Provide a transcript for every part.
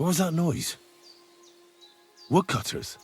What was that noise? Woodcutters?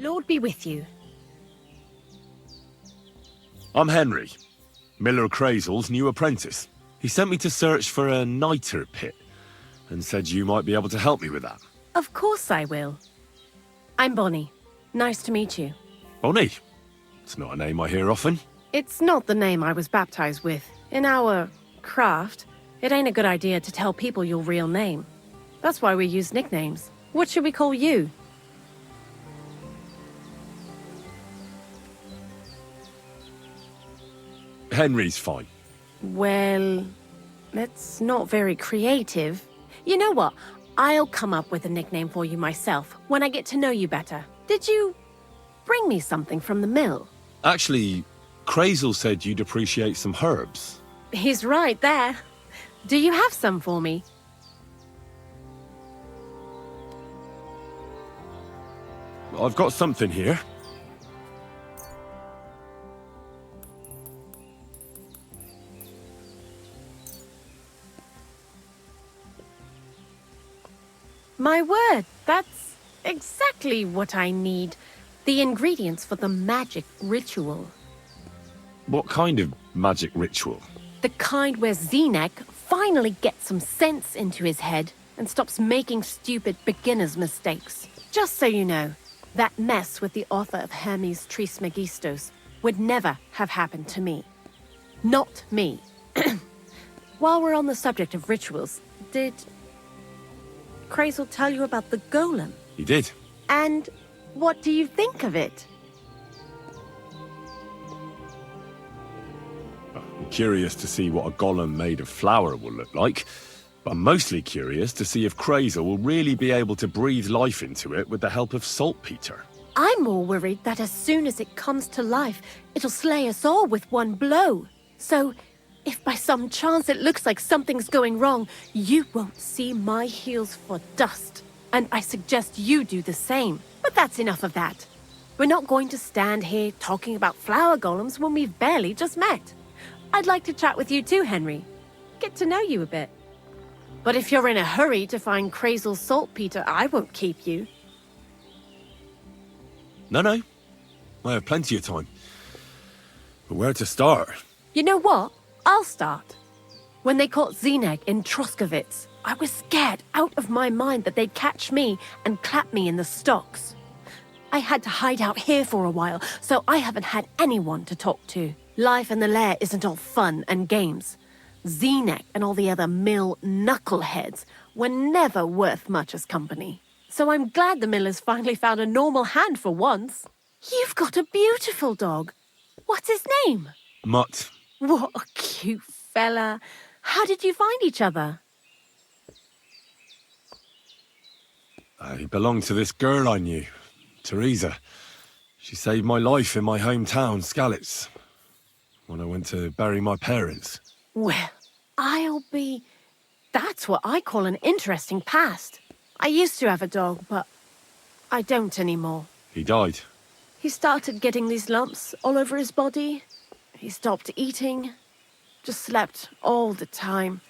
Lord be with you. I'm Henry, Miller Crazel's new apprentice. He sent me to search for a niter pit, and said you might be able to help me with that. Of course I will. I'm Bonnie. Nice to meet you. Bonnie? It's not a name I hear often. It's not the name I was baptized with. In our craft, it ain't a good idea to tell people your real name. That's why we use nicknames. What should we call you? Henry's fine. Well, that's not very creative. You know what? I'll come up with a nickname for you myself when I get to know you better. Did you bring me something from the mill? Actually, Crazel said you'd appreciate some herbs. He's right there. Do you have some for me? I've got something here. My word, that's exactly what I need. The ingredients for the magic ritual. What kind of magic ritual? The kind where Zenek finally gets some sense into his head and stops making stupid beginner's mistakes. Just so you know, that mess with the author of Hermes Trismegistos would never have happened to me. Not me. While we're on the subject of rituals, did Crazel tell you about the golem? He did. And what do you think of it? I'm curious to see what a golem made of flour will look like. But I'm mostly curious to see if Crazel will really be able to breathe life into it with the help of saltpeter. I'm more worried that as soon as it comes to life, it'll slay us all with one blow. So, if by some chance it looks like something's going wrong, you won't see my heels for dust. And I suggest you do the same. But that's enough of that. We're not going to stand here talking about flower golems when we've barely just met. I'd like to chat with you too, Henry. Get to know you a bit. But if you're in a hurry to find Crazel's saltpeter, I won't keep you. No. I have plenty of time. But where to start? You know what? I'll start. When they caught Zenek in Troskowitz, I was scared out of my mind that they'd catch me and clap me in the stocks. I had to hide out here for a while, so I haven't had anyone to talk to. Life in the lair isn't all fun and games. Zenek and all the other mill knuckleheads were never worth much as company. So I'm glad the Millers finally found a normal hand for once. You've got a beautiful dog. What's his name? Mutt. What a cute fella. How did you find each other? He belonged to this girl I knew, Teresa. She saved my life in my hometown, Skalitz, when I went to bury my parents. Well, That's what I call an interesting past. I used to have a dog, but I don't anymore. He died. He started getting these lumps all over his body. He stopped eating, just slept all the time.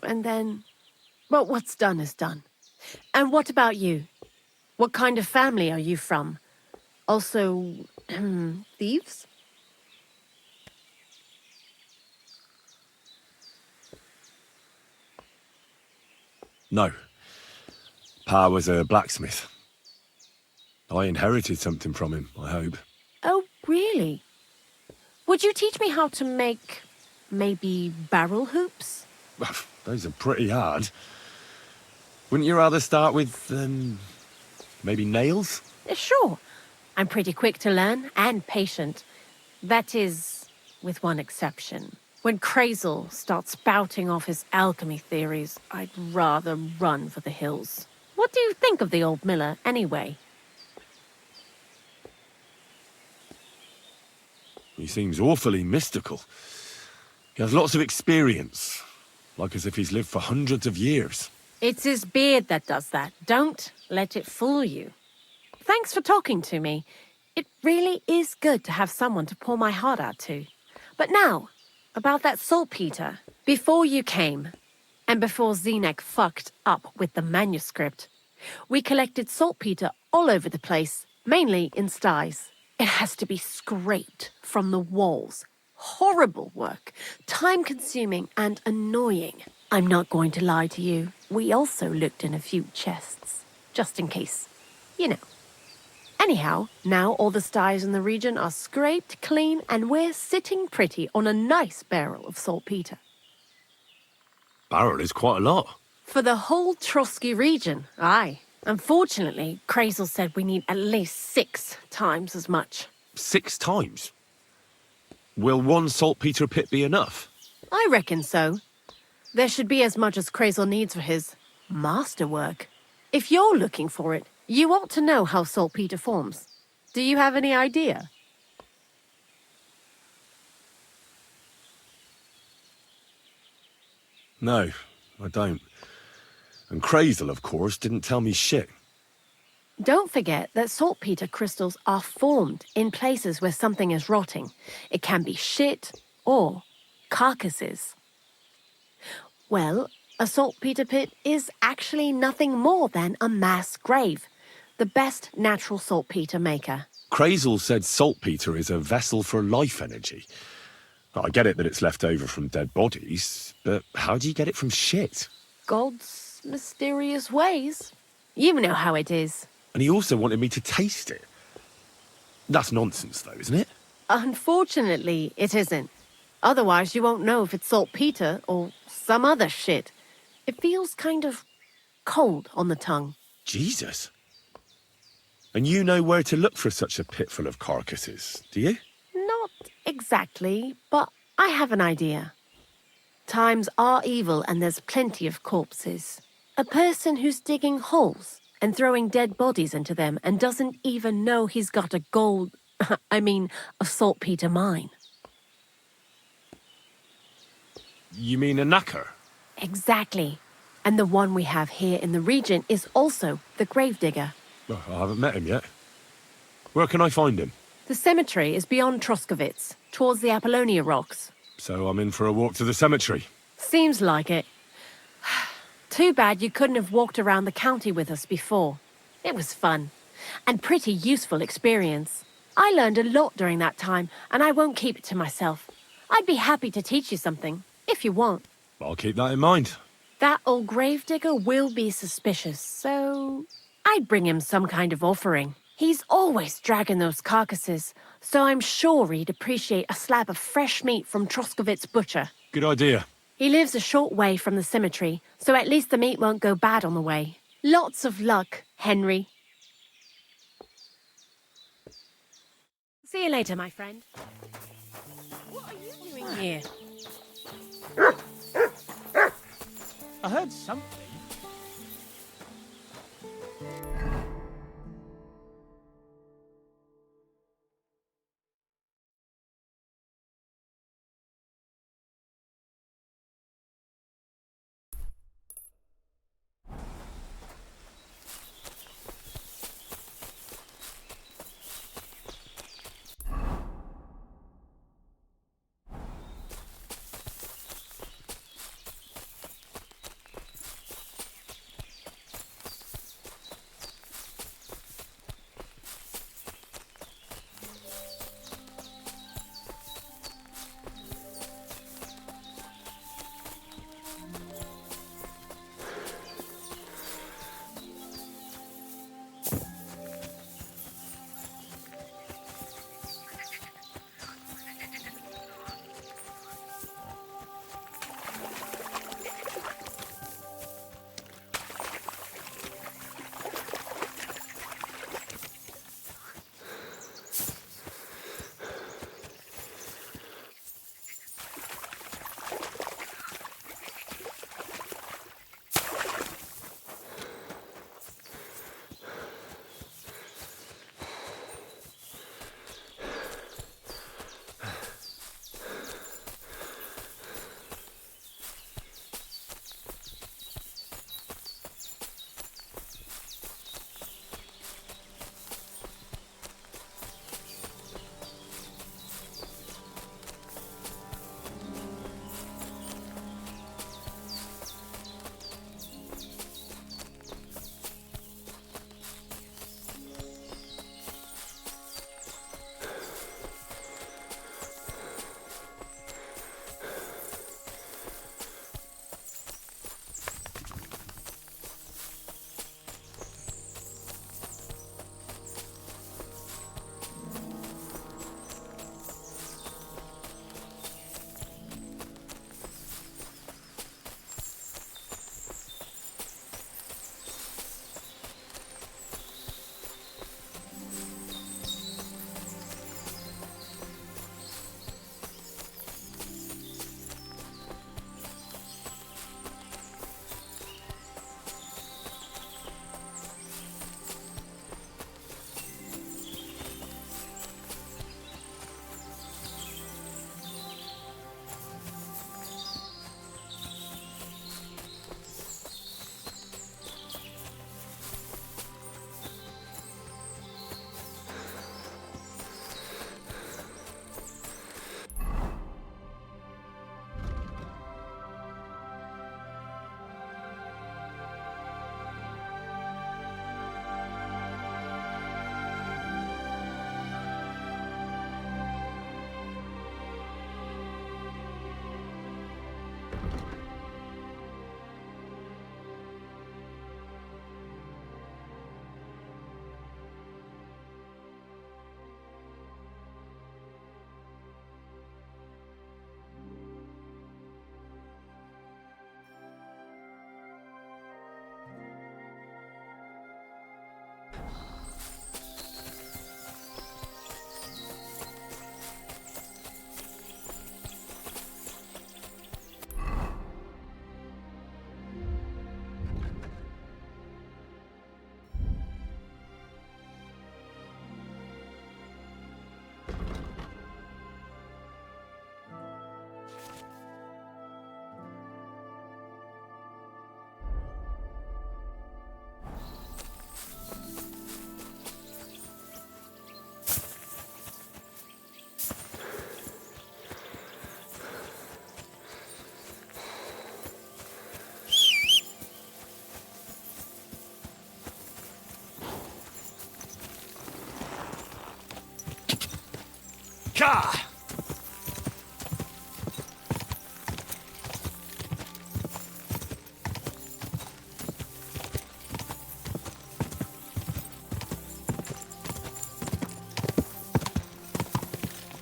And then, well, what's done is done. And what about you? What kind of family are you from? Also, thieves? No. Pa was a blacksmith. I inherited something from him, I hope. Oh, really? Would you teach me how to make, maybe, barrel hoops? Those are pretty hard. Wouldn't you rather start with, maybe nails? Sure. I'm pretty quick to learn and patient. That is, with one exception. When Krazel starts spouting off his alchemy theories, I'd rather run for the hills. What do you think of the old miller, anyway? He seems awfully mystical. He has lots of experience, like as if he's lived for hundreds of years. It's his beard that does that. Don't let it fool you. Thanks for talking to me. It really is good to have someone to pour my heart out to. But now, about that saltpeter. Before you came, and before Zenek fucked up with the manuscript, we collected saltpeter all over the place, mainly in sties. It has to be scraped from the walls. Horrible work, time-consuming and annoying. I'm not going to lie to you. We also looked in a few chests, just in case. You know. Anyhow, now all the sties in the region are scraped clean and we're sitting pretty on a nice barrel of saltpeter. Barrel is quite a lot. For the whole Trotsky region, aye. Unfortunately, Krazel said we need at least 6 times as much. 6 times? Will one saltpeter pit be enough? I reckon so. There should be as much as Krazel needs for his masterwork. If you're looking for it, you ought to know how saltpeter forms. Do you have any idea? No, I don't. And Krazel, of course, didn't tell me shit. Don't forget that saltpeter crystals are formed in places where something is rotting. It can be shit or carcasses. Well, a saltpeter pit is actually nothing more than a mass grave. The best natural saltpeter maker. Krazel said saltpeter is a vessel for life energy. I get it that it's left over from dead bodies, but how do you get it from shit? God's mysterious ways. You know how it is. And he also wanted me to taste it. That's nonsense, though, isn't it? Unfortunately, it isn't. Otherwise, you won't know if it's saltpeter or some other shit. It feels kind of cold on the tongue. Jesus. And you know where to look for such a pit full of carcasses, do you? Not exactly, but I have an idea. Times are evil and there's plenty of corpses. A person who's digging holes and throwing dead bodies into them and doesn't even know he's got a a saltpeter mine. You mean a knacker? Exactly. And the one we have here in the region is also the gravedigger. Well, I haven't met him yet. Where can I find him? The cemetery is beyond Troskowitz, towards the Apollonia rocks. So I'm in for a walk to the cemetery. Seems like it. Too bad you couldn't have walked around the county with us before. It was fun. And pretty useful experience. I learned a lot during that time, and I won't keep it to myself. I'd be happy to teach you something, if you want. I'll keep that in mind. That old gravedigger will be suspicious, so I'd bring him some kind of offering. He's always dragging those carcasses, so I'm sure he'd appreciate a slab of fresh meat from Troskovitz Butcher. Good idea. He lives a short way from the cemetery, so at least the meat won't go bad on the way. Lots of luck, Henry. See you later, my friend. What are you doing here? I heard something. Ka!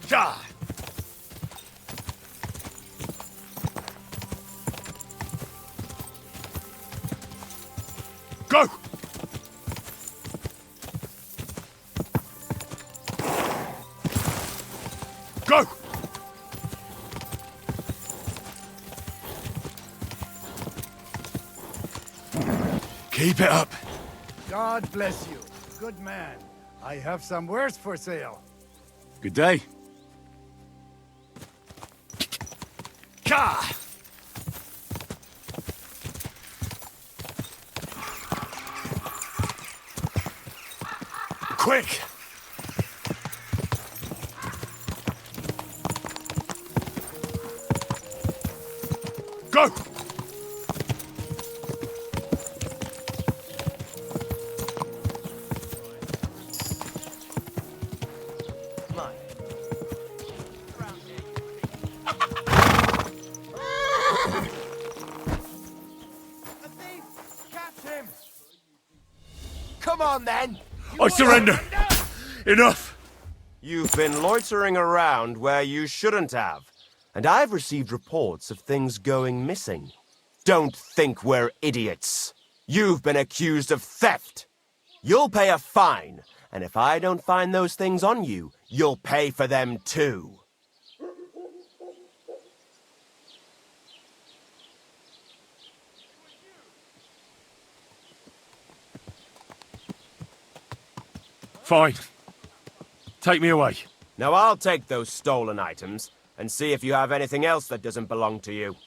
Yeah. Go! Go! Keep it up. God bless you. Good man. I have some wares for sale. Good day. Ka! Quick! Go! Come on, then! I surrender! Enough! You've been loitering around where you shouldn't have, and I've received reports of things going missing. Don't think we're idiots. You've been accused of theft. You'll pay a fine, and if I don't find those things on you, you'll pay for them too. Fine. Take me away. Now I'll take those stolen items and see if you have anything else that doesn't belong to you.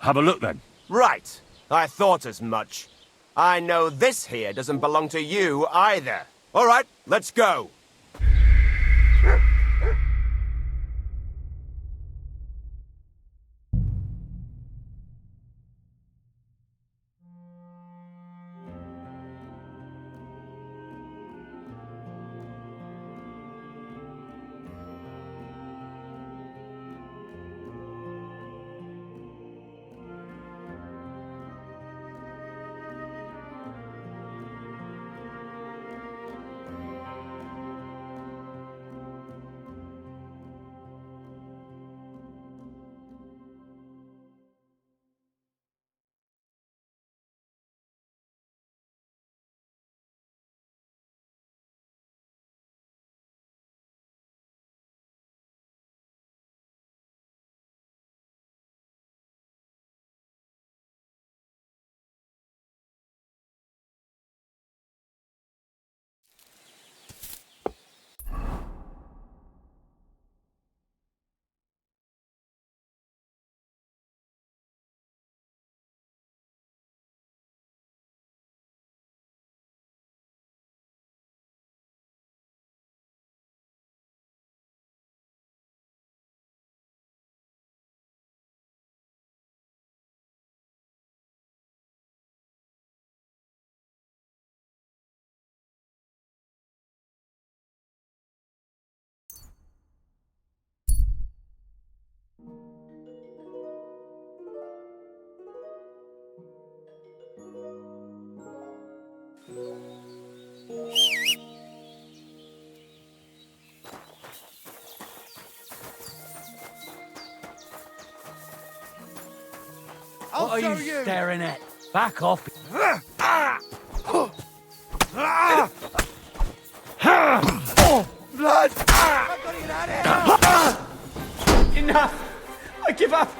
Have a look then. Right. I thought as much. I know this here doesn't belong to you either. All right, let's go. What are you staring at? Back off. Blood! Enough! I give up!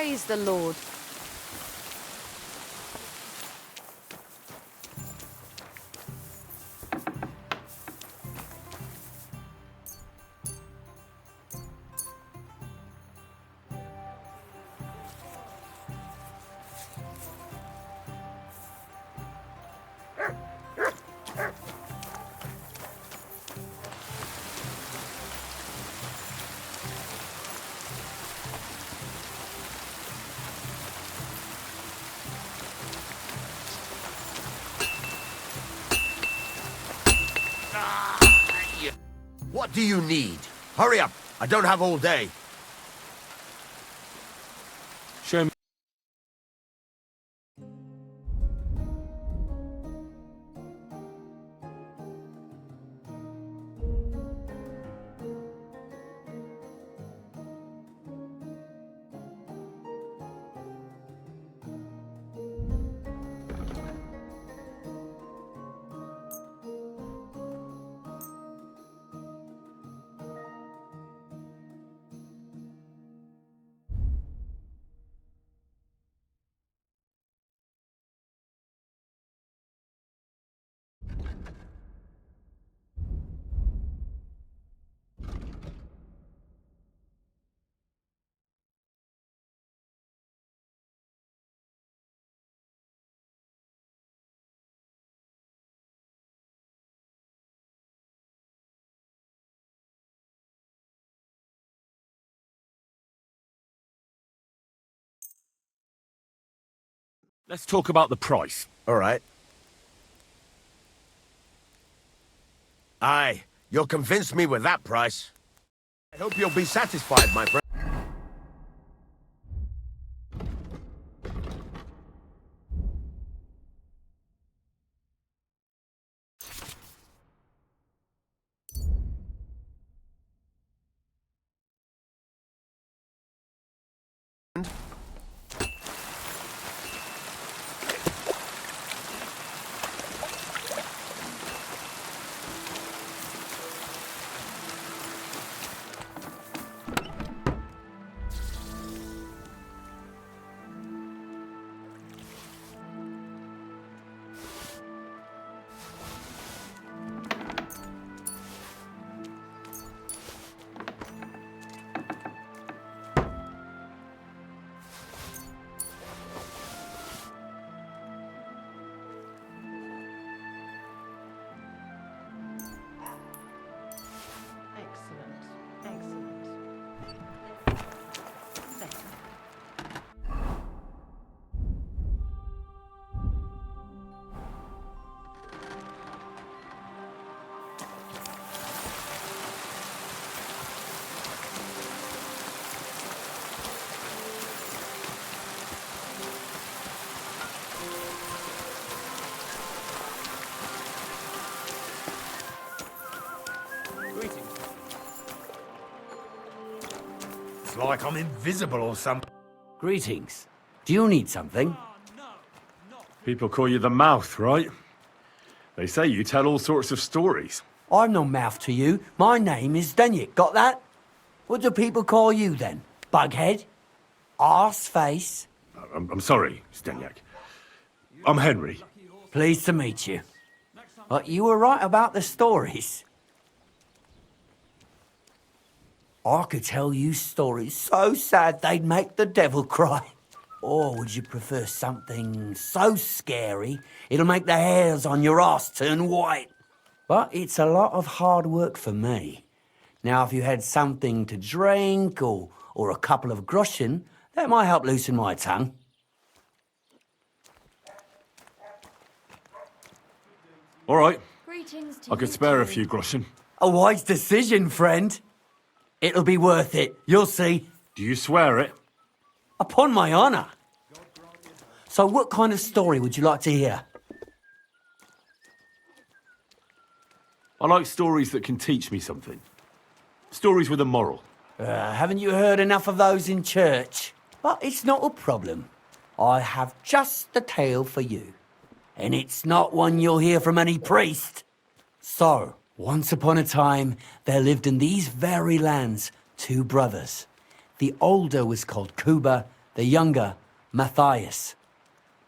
Praise the Lord. What do you need? Hurry up! I don't have all day. Show me. Let's talk about the price. All right. Aye, you'll convince me with that price. I hope you'll be satisfied, my friend. Excellent. Excellent. Better. It's like I'm invisible or something. Greetings. Do you need something? People call you the mouth, right? They say you tell all sorts of stories. I'm no mouth to you. My name is Denyek. Got that? What do people call you then? Bughead? Arse face? I'm sorry, Stenyak. I'm Henry. Pleased to meet you. But you were right about the stories. I could tell you stories so sad they'd make the devil cry. Or would you prefer something so scary it'll make the hairs on your ass turn white? But it's a lot of hard work for me. Now, if you had something to drink or a couple of groschen, that might help loosen my tongue. All right, Greetings to I could you spare a too. few groschen. A wise decision, friend. It'll be worth it. You'll see. Do you swear it? Upon my honor. So what kind of story would you like to hear? I like stories that can teach me something. Stories with a moral. Haven't you heard enough of those in church? But it's not a problem. I have just the tale for you. And it's not one you'll hear from any priest. So, once upon a time, there lived in these very lands 2 brothers. The older was called Kuba, the younger Matthias.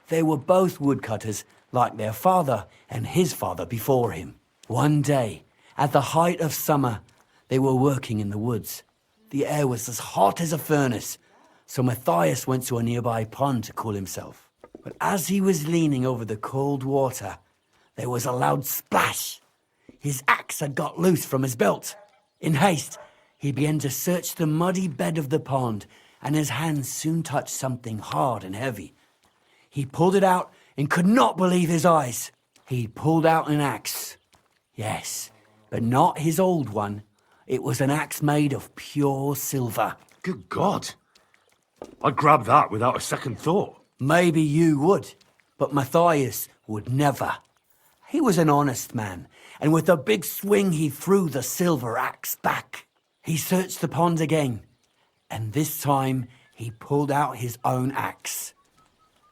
They were both woodcutters like their father and his father before him. One day, at the height of summer, they were working in the woods. The air was as hot as a furnace, so Matthias went to a nearby pond to cool himself. But as he was leaning over the cold water, there was a loud splash. His axe had got loose from his belt. In haste, he began to search the muddy bed of the pond, and his hands soon touched something hard and heavy. He pulled it out and could not believe his eyes. He pulled out an axe. Yes, but not his old one. It was an axe made of pure silver. Good God. I'd grab that without a second thought. Maybe you would, but Matthias would never. He was an honest man, and with a big swing he threw the silver axe back. He searched the pond again, and this time he pulled out his own axe.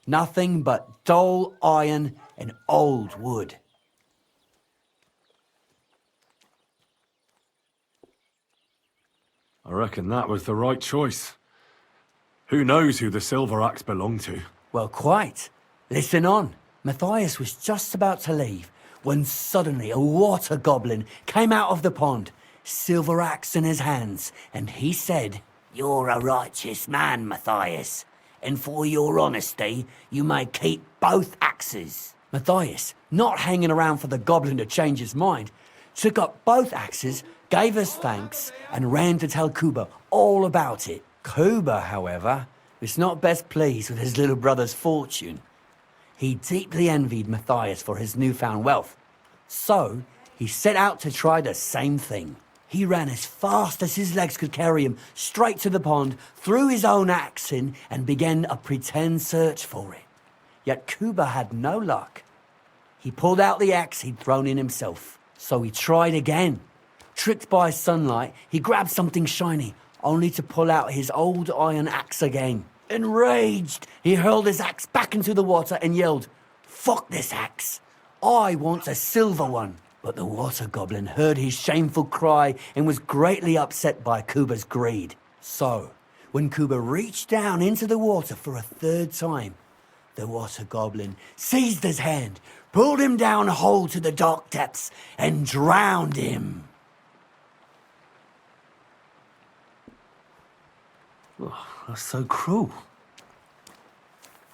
Nothing but dull iron and old wood. I reckon that was the right choice. Who knows who the silver axe belonged to? Well, quite. Listen on. Matthias was just about to leave when suddenly a water goblin came out of the pond, silver axe in his hands, and he said, "You're a righteous man, Matthias, and for your honesty, you may keep both axes." Matthias, not hanging around for the goblin to change his mind, took up both axes, gave us thanks, and ran to tell Kuba all about it. Kuba, however, was not best pleased with his little brother's fortune. He deeply envied Matthias for his newfound wealth, so he set out to try the same thing. He ran as fast as his legs could carry him straight to the pond, threw his own axe in, and began a pretend search for it. Yet Kuba had no luck. He pulled out the axe he'd thrown in himself, so he tried again. Tricked by sunlight, he grabbed something shiny, only to pull out his old iron axe again. Enraged, he hurled his axe back into the water and yelled, "Fuck this axe! I want a silver one!" But the water goblin heard his shameful cry and was greatly upset by Kuba's greed. So, when Kuba reached down into the water for a third time, the water goblin seized his hand, pulled him down whole to the dark depths, and drowned him. Oh, that's so cruel.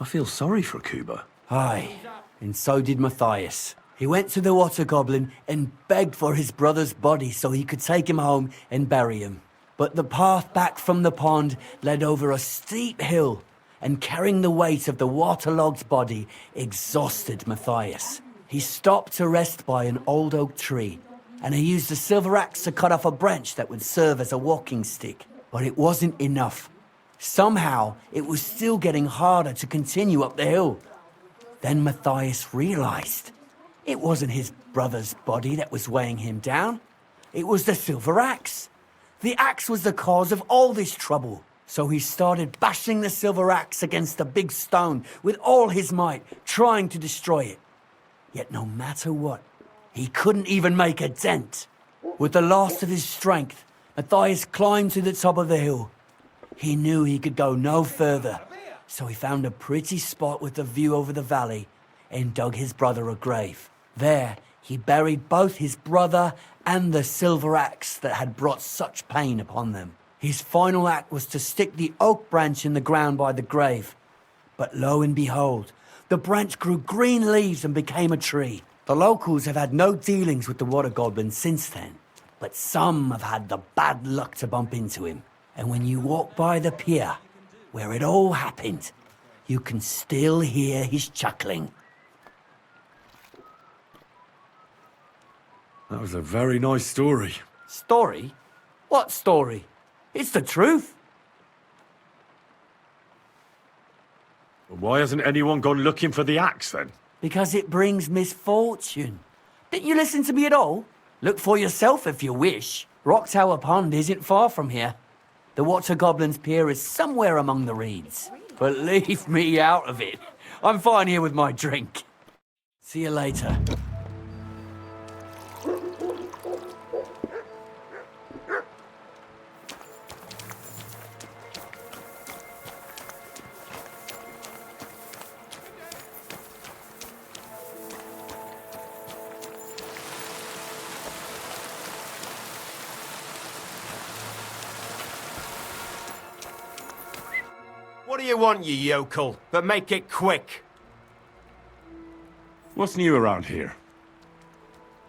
I feel sorry for Kuba. Aye, and so did Matthias. He went to the water goblin and begged for his brother's body so he could take him home and bury him. But the path back from the pond led over a steep hill, and carrying the weight of the waterlogged body exhausted Matthias. He stopped to rest by an old oak tree, and he used a silver axe to cut off a branch that would serve as a walking stick. But it wasn't enough. Somehow, it was still getting harder to continue up the hill. Then Matthias realized it wasn't his brother's body that was weighing him down. It was the silver axe. The axe was the cause of all this trouble. So he started bashing the silver axe against the big stone with all his might, trying to destroy it. Yet no matter what, he couldn't even make a dent. With the last of his strength, Matthias climbed to the top of the hill. He knew he could go no further, so he found a pretty spot with a view over the valley and dug his brother a grave. There, he buried both his brother and the silver axe that had brought such pain upon them. His final act was to stick the oak branch in the ground by the grave. But lo and behold, the branch grew green leaves and became a tree. The locals have had no dealings with the water goblin since then, but some have had the bad luck to bump into him. And when you walk by the pier, where it all happened, you can still hear his chuckling. That was a very nice story. Story? What story? It's the truth. Why hasn't anyone gone looking for the axe then? Because it brings misfortune. Didn't you listen to me at all? Look for yourself if you wish. Rock Tower Pond isn't far from here. The Water Goblin's Pier is somewhere among the reeds. But leave me out of it. I'm fine here with my drink. See you later. you want, you yokel? But make it quick. What's new around here?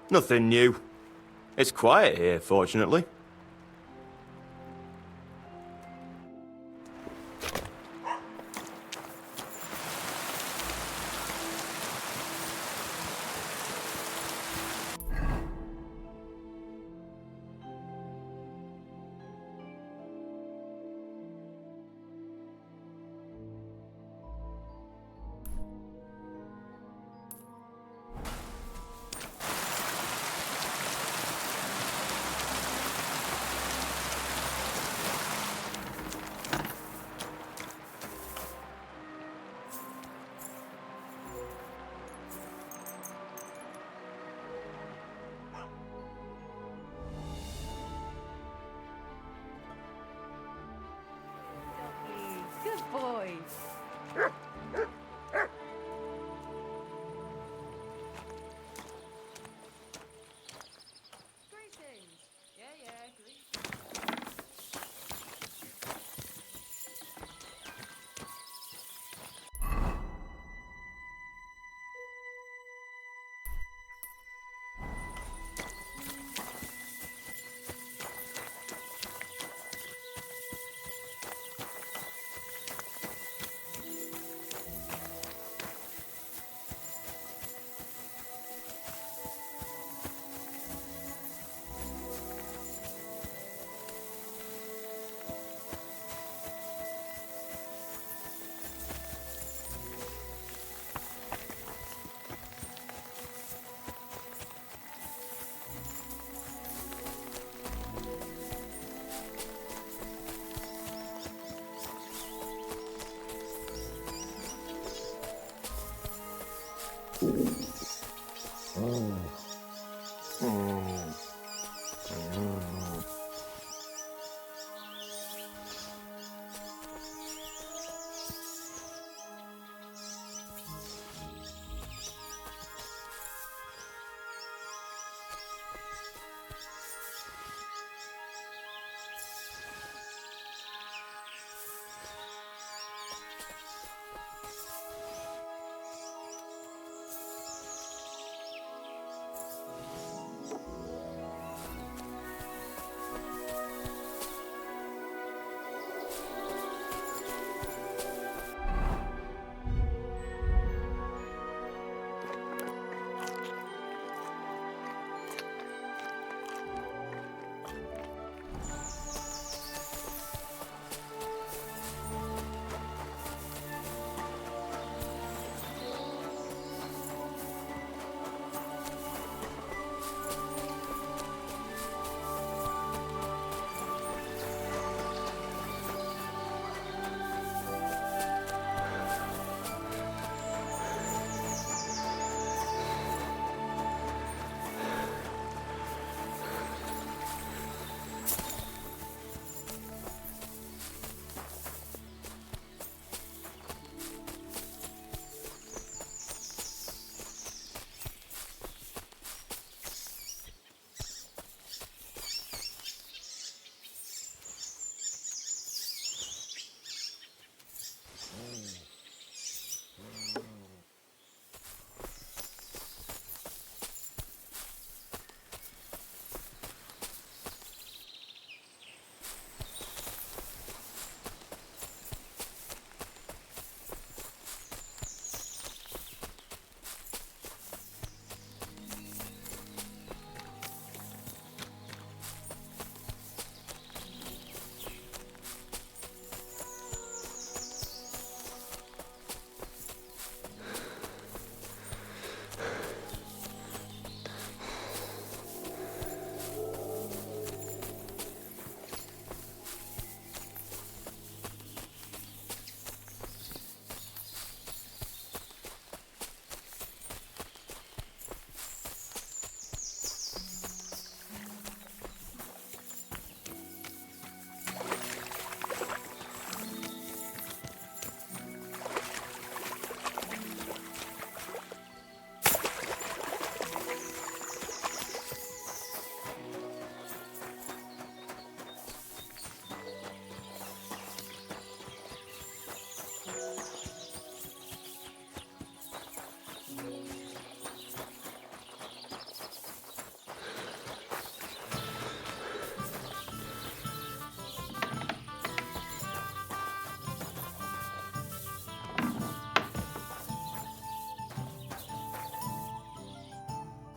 Nothing new. It's quiet here, fortunately. Good boy. Greetings. Yeah, greetings.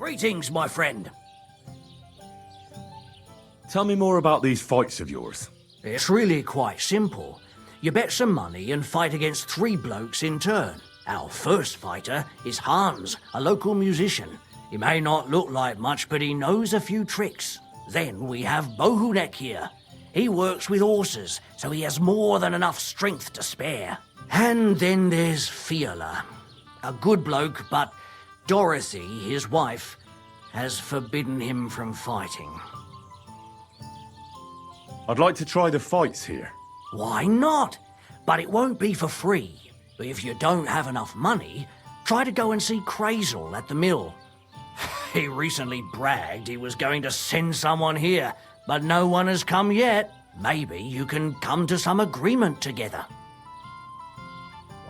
Greetings, my friend. Tell me more about these fights of yours. It's really quite simple. You bet some money and fight against 3 blokes in turn. Our first fighter is Hans, a local musician. He may not look like much, but he knows a few tricks. Then we have Bohunek here. He works with horses, so he has more than enough strength to spare. And then there's Fiala. A good bloke, but Dorothy, his wife, has forbidden him from fighting. I'd like to try the fights here. Why not? But it won't be for free. But if you don't have enough money, try to go and see Crazel at the mill. He recently bragged he was going to send someone here, but no one has come yet. Maybe you can come to some agreement together.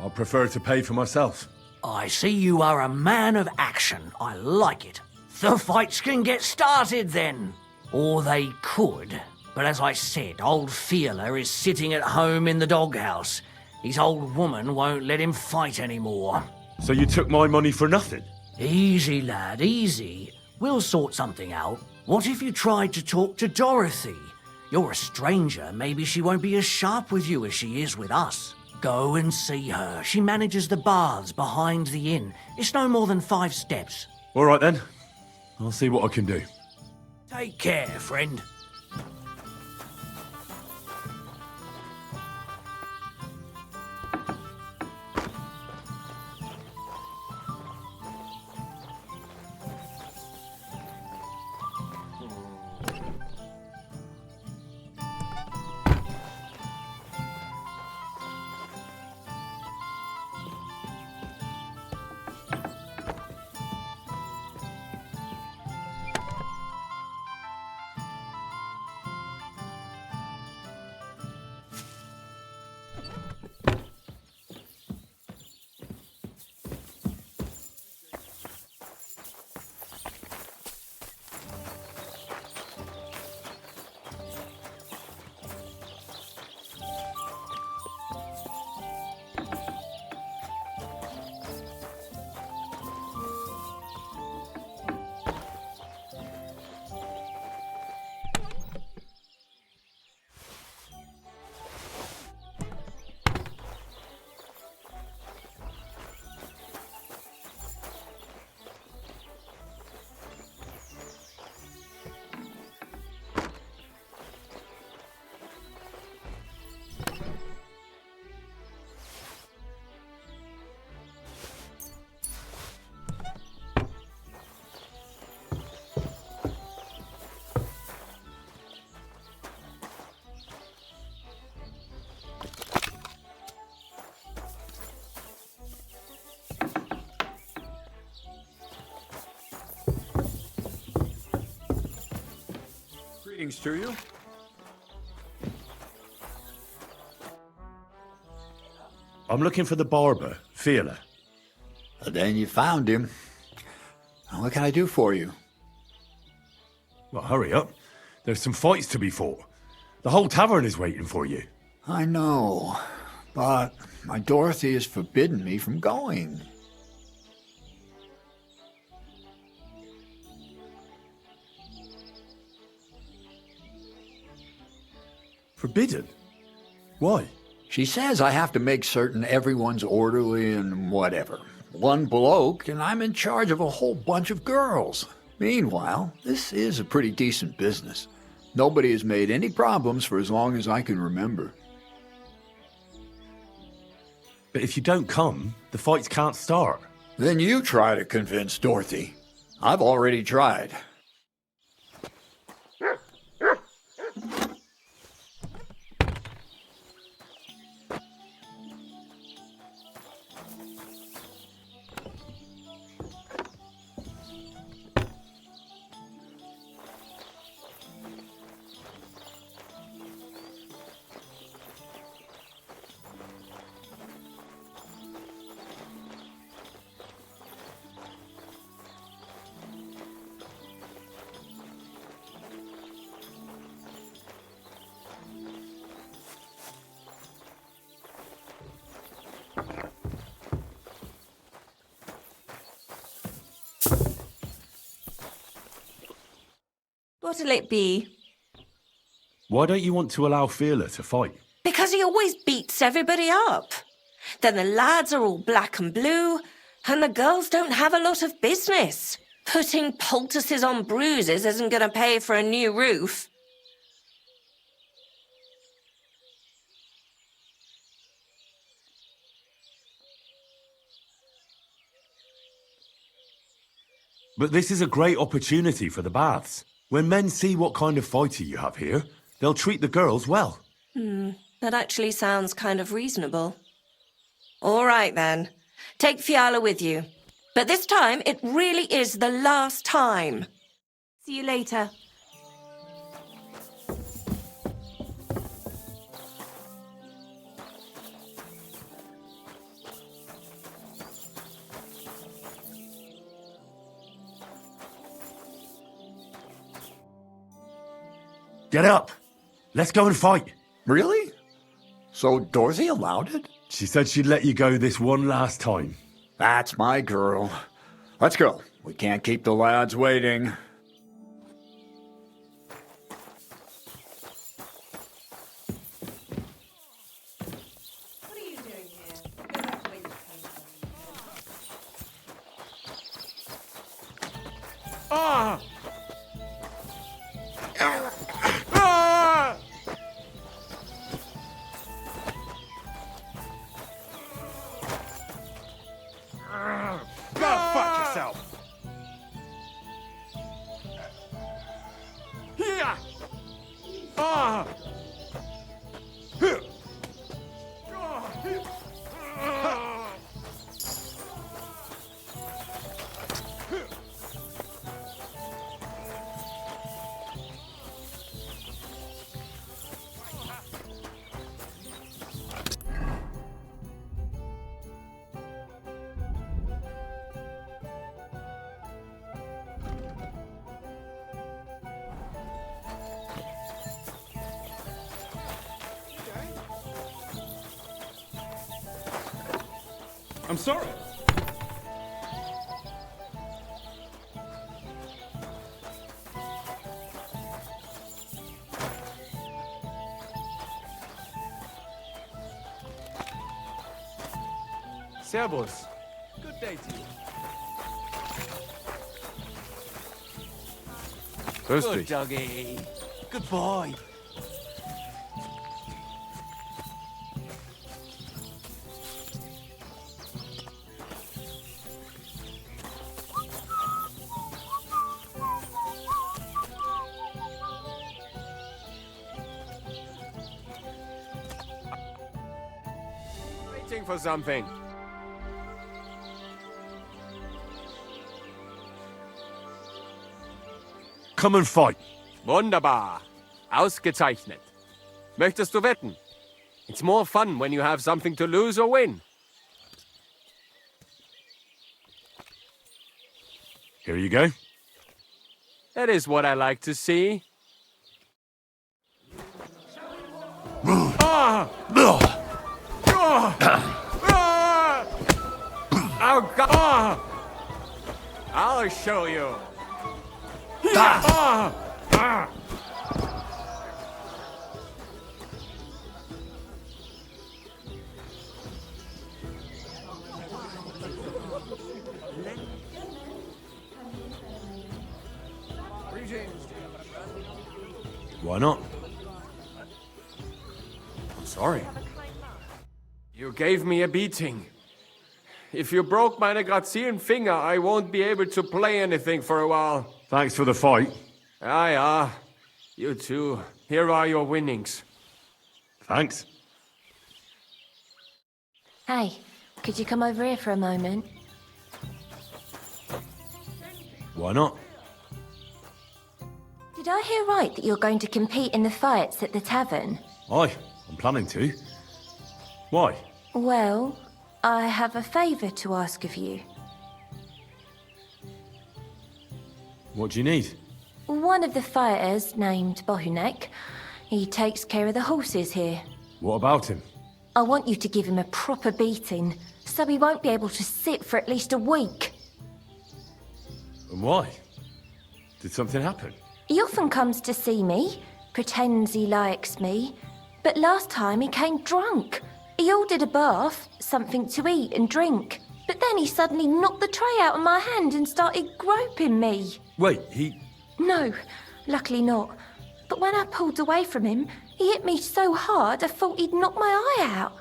I'll prefer to pay for myself. I see you are a man of action. I like it. The fights can get started then. Or they could. But as I said, old Fiala is sitting at home in the doghouse. His old woman won't let him fight anymore. So you took my money for nothing? Easy, lad, easy. We'll sort something out. What if you tried to talk to Dorothy? You're a stranger. Maybe she won't be as sharp with you as she is with us. Go and see her. She manages the baths behind the inn. It's no more than 5 steps. All right then. I'll see what I can do. Take care, friend. Greetings to you. I'm looking for the barber, Fiala. Then you found him. What can I do for you? Well, hurry up. There's some fights to be fought. The whole tavern is waiting for you. I know, but my Dorothy has forbidden me from going. Forbidden? Why? She says I have to make certain everyone's orderly and whatever. One bloke, and I'm in charge of a whole bunch of girls. Meanwhile, this is a pretty decent business. Nobody has made any problems for as long as I can remember. But if you don't come, the fights can't start. Then you try to convince Dorothy. I've already tried. What'll it be? Why don't you want to allow Fearler to fight? Because he always beats everybody up. Then the lads are all black and blue, and the girls don't have a lot of business. Putting poultices on bruises isn't going to pay for a new roof. But this is a great opportunity for the baths. When men see what kind of fighter you have here, they'll treat the girls well. That actually sounds kind of reasonable. All right, then. Take Fiala with you. But this time, it really is the last time. See you later. Get up! Let's go and fight! Really? So Dorothy allowed it? She said she'd let you go this one last time. That's my girl. Let's go. We can't keep the lads waiting. What are you doing here? Go back where you came from. Ah! Ah! Go fuck yourself! Yeah! Ah! I'm sorry. Servus. Good day to you. Grüß Good dich. doggy. Good boy. Waiting for something. Come and fight. Wunderbar. Ausgezeichnet. Möchtest du wetten? It's more fun when you have something to lose or win. Here you go. That is what I like to see. Ah! Ah! Oh, God! Ah! I'll show you. Ah! Ah! Why not? I'm sorry. You gave me a beating. If you broke my Negrazien finger, I won't be able to play anything for a while. Thanks for the fight. Ah. You too. Here are your winnings. Thanks. Hey, could you come over here for a moment? Why not? Did I hear right that you're going to compete in the fights at the tavern? Aye, I'm planning to. Why? Well, I have a favour to ask of you. What do you need? One of the fighters, named Bohunek, he takes care of the horses here. What about him? I want you to give him a proper beating, so he won't be able to sit for at least a week. And why? Did something happen? He often comes to see me, pretends he likes me, but last time he came drunk. He ordered a bath, something to eat and drink, but then he suddenly knocked the tray out of my hand and started groping me. Wait, he... No, luckily not. But when I pulled away from him, he hit me so hard I thought he'd knock my eye out.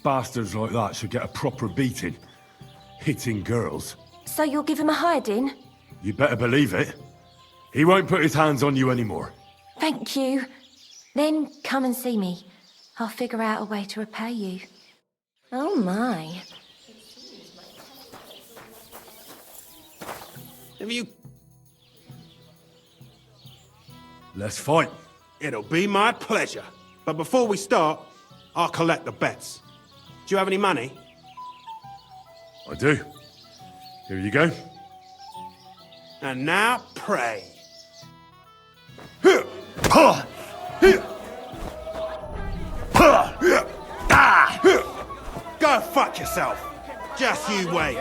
Bastards like that should get a proper beating. Hitting girls. So you'll give him a hiding? You better believe it. He won't put his hands on you anymore. Thank you. Then come and see me. I'll figure out a way to repay you. Oh my. Have you... Let's fight. It'll be my pleasure. But before we start, I'll collect the bets. Do you have any money? I do. Here you go. And now, pray. Go fuck yourself. Just you wait.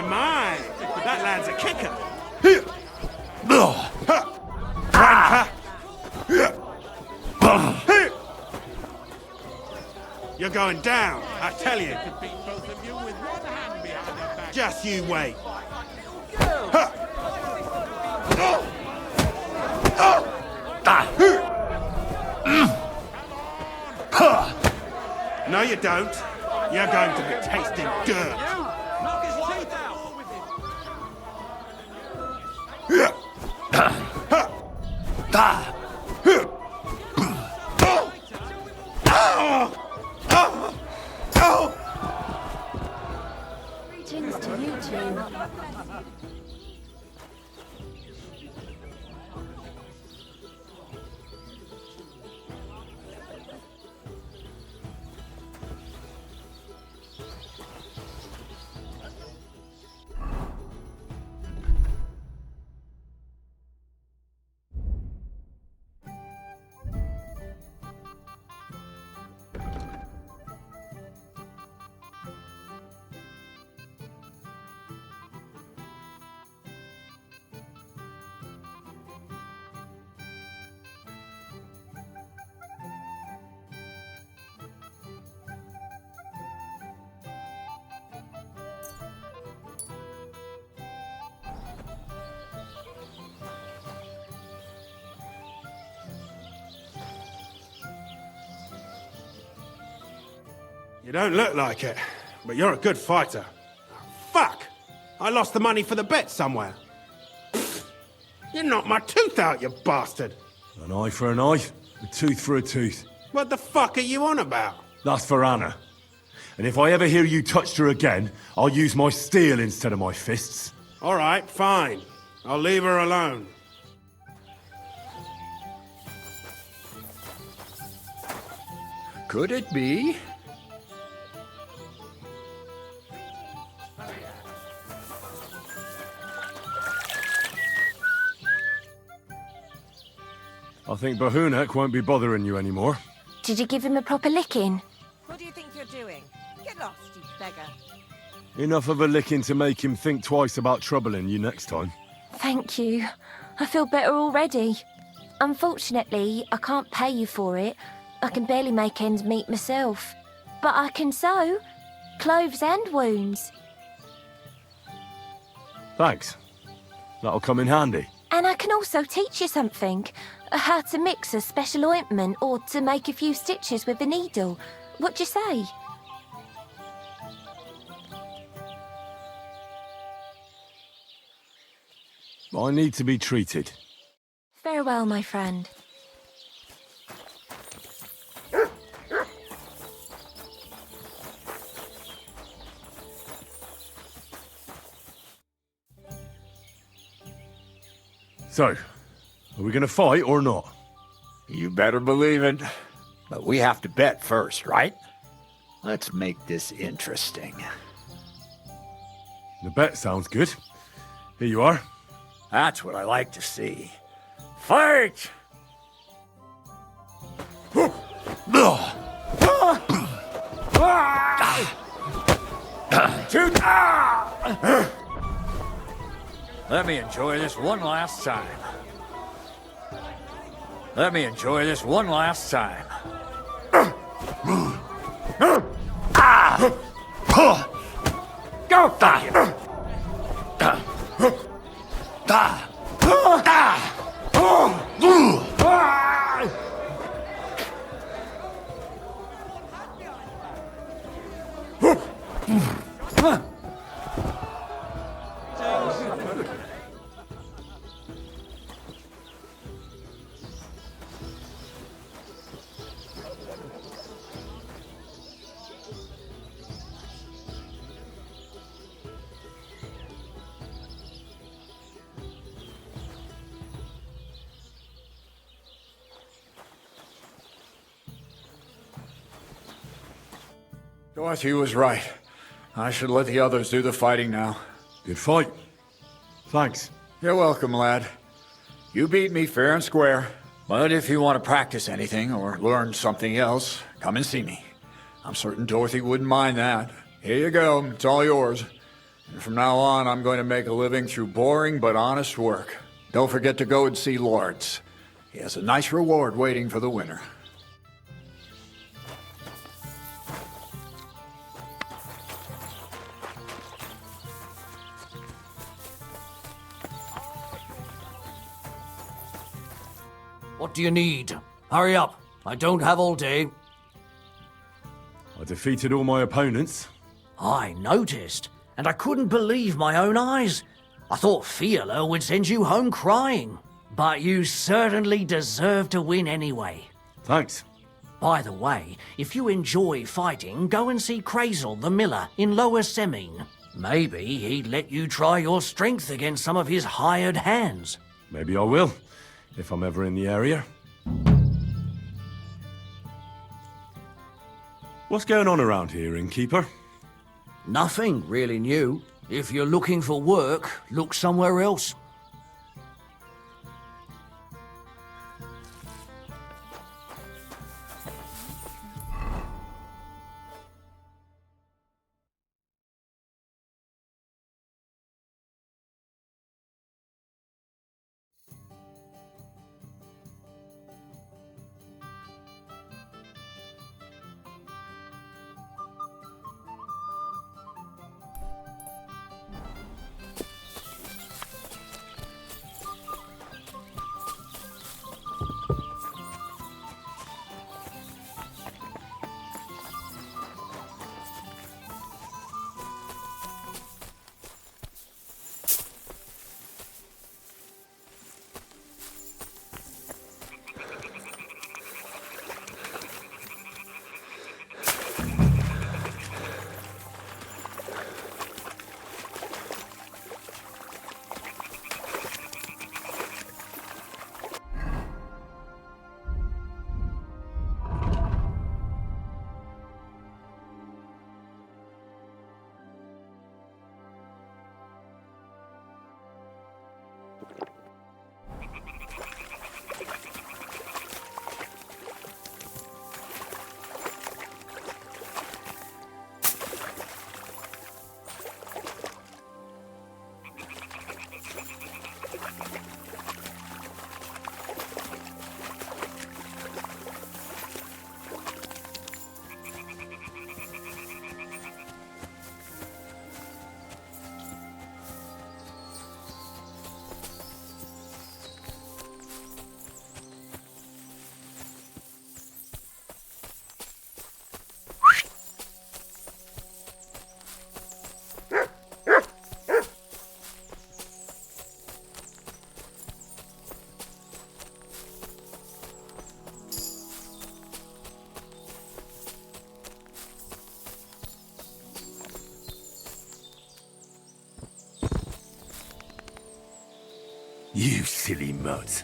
My, that lad's a kicker. You're going down, I tell you. Just you wait. No, you don't. You're going to be tasting dirt. Knock his teeth out. Greetings to you two. You don't look like it, but you're a good fighter. Fuck! I lost the money for the bet somewhere. You knocked my tooth out, you bastard! An eye for an eye, a tooth for a tooth. What the fuck are you on about? That's for Anna. And if I ever hear you touched her again, I'll use my steel instead of my fists. All right, fine. I'll leave her alone. Could it be? I think Bahunek won't be bothering you anymore. Did you give him a proper licking? What do you think you're doing? Get lost, you beggar. Enough of a licking to make him think twice about troubling you next time. Thank you. I feel better already. Unfortunately, I can't pay you for it. I can barely make ends meet myself. But I can sew. Clothes and wounds. Thanks. That'll come in handy. And I can also teach you something. How to mix a special ointment or to make a few stitches with a needle. What do you say? I need to be treated. Farewell, my friend. So, are we gonna fight or not? You better believe it. But we have to bet first, right? Let's make this interesting. The bet sounds good. Here you are. That's what I like to see. Fight! Let me enjoy this one last time. Let me enjoy this one last time. Go fuck you! Dorothy was right. I should let the others do the fighting now. Good fight. Thanks. You're welcome, lad. You beat me fair and square. But if you want to practice anything or learn something else, come and see me. I'm certain Dorothy wouldn't mind that. Here you go. It's all yours. And from now on, I'm going to make a living through boring but honest work. Don't forget to go and see Lawrence. He has a nice reward waiting for the winner. What do you need? Hurry up. I don't have all day. I defeated all my opponents. I noticed, and I couldn't believe my own eyes. I thought Fiala would send you home crying. But you certainly deserve to win anyway. Thanks. By the way, if you enjoy fighting, go and see Crazel the miller in Lower Semine. Maybe he'd let you try your strength against some of his hired hands. Maybe I will, if I'm ever in the area. What's going on around here, innkeeper? Nothing really new. If you're looking for work, look somewhere else. You silly mutt.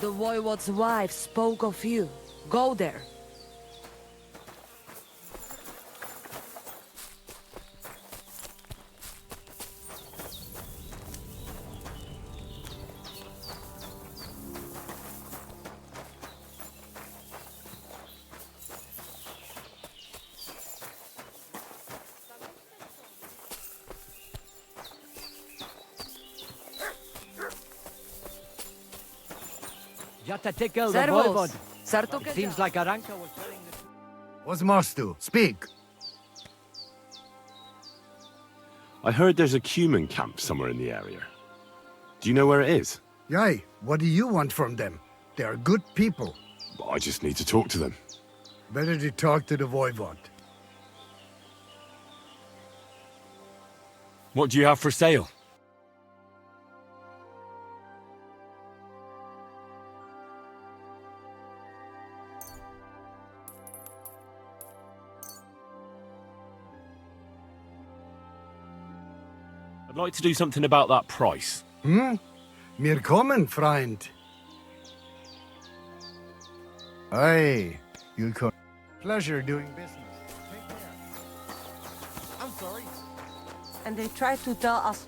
The Voivode's wife spoke of you. Go there. Servus. It seems like Aranka was telling the truth. Osmastu, speak. I heard there's a Cuman camp somewhere in the area. Do you know where it is? Yay, what do you want from them? They are good people. I just need to talk to them. Better to talk to the Voivod. What do you have for sale? I'd like to do something about that price. Mir kommen, Freund. Aye, you come. Pleasure doing business. Take care. I'm sorry. And they try to tell us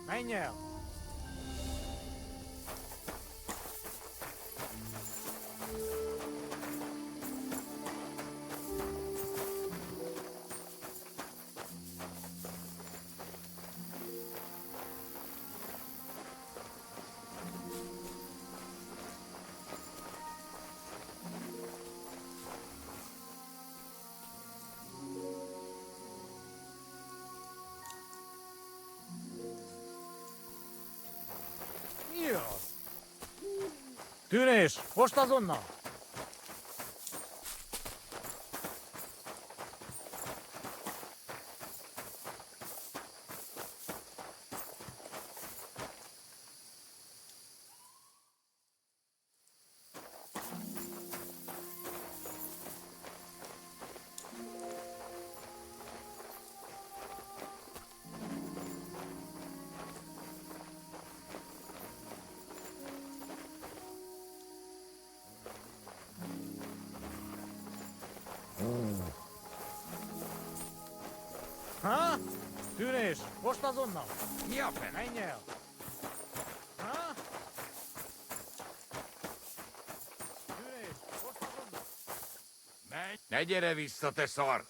Menjél! Tűnés! Most azonnal! Ha? Tűnés! Most azonnal! Mi a fene? Menj el! Ha? Tűnés! Most azonnal! Ne gyere vissza, te szar!